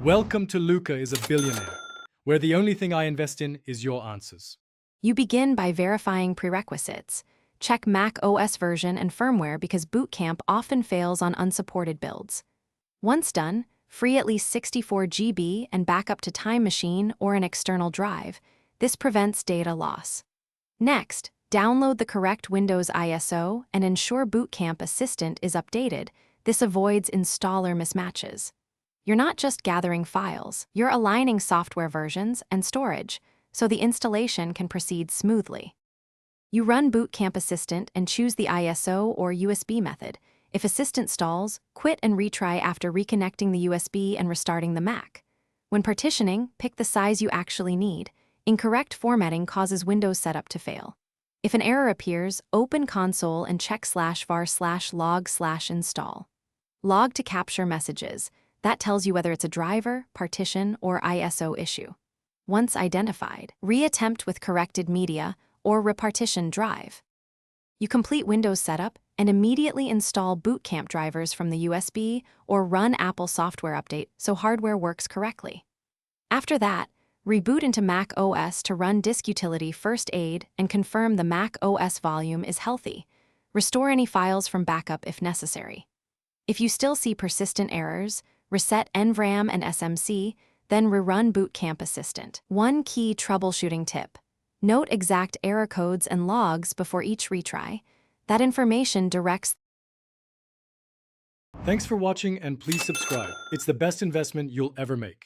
Welcome to Luca is a Billionaire, where the only thing I invest in is your answers. You begin by verifying prerequisites. Check Mac OS version and firmware because Boot Camp often fails on unsupported builds. Once done, free at least 64 GB and back up to Time Machine or an external drive. This prevents data loss. Next, download the correct Windows ISO and ensure Boot Camp Assistant is updated. This avoids installer mismatches. You're not just gathering files, you're aligning software versions and storage, so the installation can proceed smoothly. You run Boot Camp Assistant and choose the ISO or USB method. If Assistant stalls, quit and retry after reconnecting the USB and restarting the Mac. When partitioning, pick the size you actually need. Incorrect formatting causes Windows setup to fail. If an error appears, open console and check /var/log/install. Log to capture messages. That tells you whether it's a driver, partition, or ISO issue. Once identified, reattempt with corrected media or repartition drive. You complete Windows setup and immediately install Boot Camp drivers from the USB or run Apple software update so hardware works correctly. After that, reboot into Mac OS to run disk utility First Aid and confirm the Mac OS volume is healthy. Restore any files from backup if necessary. If you still see persistent errors, reset NVRAM and SMC, then rerun Boot Camp Assistant. One key troubleshooting tip. Note exact error codes and logs before each retry. That information directs. Thanks for watching and please subscribe. It's the best investment you'll ever make.